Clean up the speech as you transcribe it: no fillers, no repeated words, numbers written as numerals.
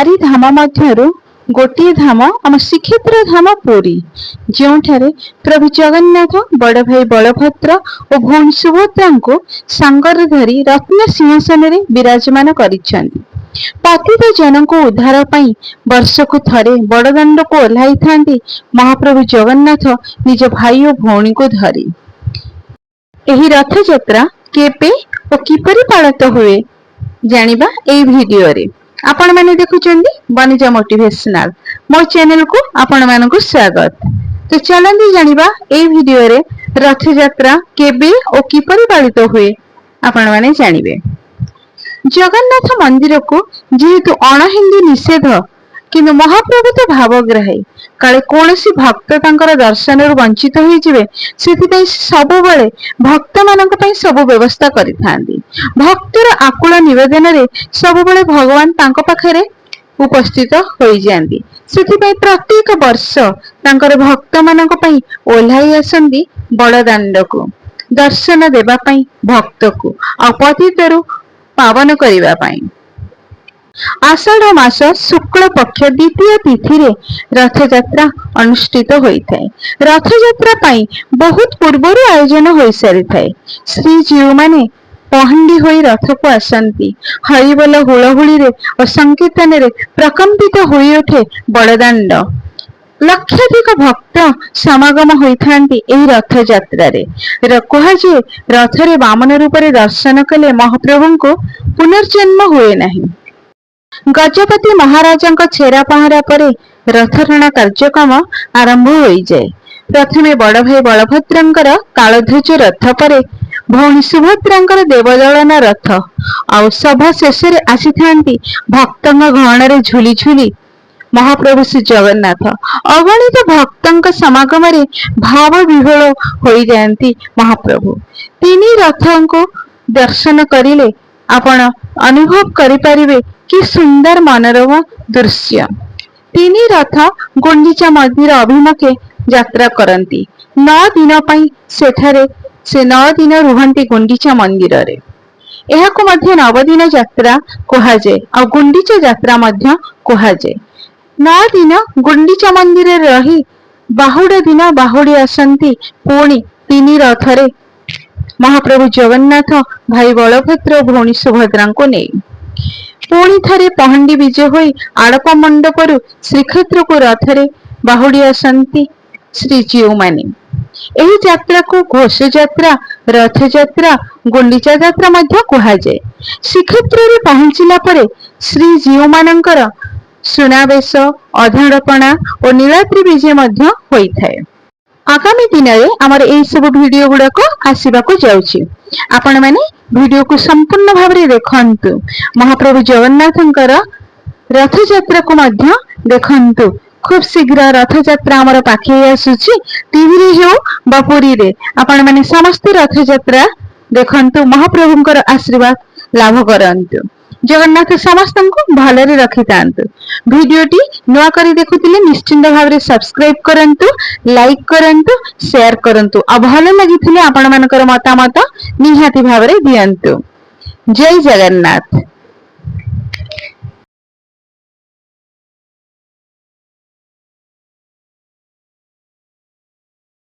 चारि धाम मध्यरु गोटे धाम आम श्रीक्षेत्र धाम पुरी, जोठारे प्रभु जगन्नाथ बड़ भाई बलभद्र और भौणी सुभद्रा को सांगर धरी रत्न सिंहासन रे विराजमान करिसेंती। पतित जन को उद्धार पाई वर्षकु थरे बड़दाण्ड को ओह्लाई थांती महाप्रभु जगन्नाथ निज भाई और भौणी को धरी। एही रथ यात्रा केबे और किपरि पालित हुए जानिबा एई भिडियो रे। आपण माने देखुचंदी बनिजा मोटिवेशनल मो चैनल को आपण मानकु स्वागत। तो चलंदी जानिबा एई भिडियो रे रथ यात्रा केबे और किपरि पालित हुए आपण माने जानिबे। जगन्नाथ मंदिर को जेहेतु अण हिंदू निषेध किंतु महाप्रभु तो भावग्राही काले कौनसी भक्त तांकर दर्शन वंचित हो जिवे से सब बेले भक्त मानक पई सब व्यवस्था करिथांदी। भक्तर आकुल निवेदन रे सब बेले भगवान तांको पाखरे उपस्थित हो जांदी। सेथिपई प्रत्येक वर्ष तांकर भक्त मानक पई ओल्हाई आसंदी बड़दाण्ड को दर्शन देबा पई भक्त को आ पतितरु पावन करिबा पई। आषाढ़ मास शुक्ल पक्ष द्वितीय तिथि रे रथ यात्रा अनुष्ठित होइथाय। रथ यात्रा पाई बहुत पूर्वरु आयोजन होई सारि थाए। श्री जीव माने पहंडी होई रथ को आसंती। हरिबोल हुलहुली रे और संकीर्तन रे प्रकंपित होई उठे बड़दाण्ड। लक्षाधिक भक्त समागम होइथांती एही रथ यात्रा रे। कहाजे रथ रे वामन रूप रे दर्शन कले महाप्रभु को पुनर्जन्म हुए नहीं। गजपति महाराजा छेरा पहरा पर रथटଣା कार्यक्रम आरंभ हो जाए। प्रथमे बड़ भाई बलभद्रंकर कालध्वज रथ पर भौणी सुभद्रांकर देवदलन रथ आउ सभा शेष आसी थांती भक्तंग गहन रे झुली झुली महाप्रभु श्री जगन्नाथ। अगणित भक्तंक समागम रे भाव विह्वल हो जाती महाप्रभु। तीन रथों को दर्शन करिले आपण अनुभव करिपारिबे कि सुंदर मनोरम दृश्य। तीन रथ गुंडीचा मंदिर अभिमुखे यात्रा करती। 9 दिन पई सेठारे से 9 दिन रुहंती गुंडीचा मंदिर रे। एहाको मध्य 9 दिन यात्रा कहा जाए और गुंडीचा यात्रा मध्य कहा जाए। 9 दिन गुंडीचा मंदिर रे रही बाहुड़ दिन बाहुड़ी आसंती पुणी 3 रथ रे महाप्रभु जगन्नाथ भाई बलभद्र भौणी सुभद्रा को नहीं। पुणी थरे पहंडी विजय होई आड़प मंडपरु श्रीक्षेत्र को रथरे बाहुड़ी आसंती श्री जीव माने। एही यात्रा को घोष यात्रा, रथ यात्रा, गुंडीचा यात्रा मध्य कहा जाए। श्रीक्षेत्र रे पहुंचिला परे श्री जीव मानकर सुनावेश, अधाड़पणा और नीलाद्री विजय मध्य होई थाए। आगामी दिन में आमर एई सब वीडियो गुड़ाक आसवाक जाउछि। आपण माने वीडियो को संपूर्ण भाव में देखंतु। महाप्रभु जगन्नाथंकर रथ यात्रा को मध्य देखंतु। खूब शीघ्र रथ यात्रा आमर पाखे आसुछि। टीवी रे हो बा पुरी रे आपण माने समस्त रथ यात्रा देखंतु। महाप्रभुंकर आशीर्वाद लाभ करंतु। जगन्नाथ समस्त को भलरे रखि थांतु। वीडियोटी नुआ करी देखुतिले निश्चिंत भाव में सब्सक्राइब करंतु, लाइक करंतु, शेयर करंतु। आ भल लागिथिले आपण मानकर मतामत निहाती भाव में दियंतु। जय जगन्नाथ।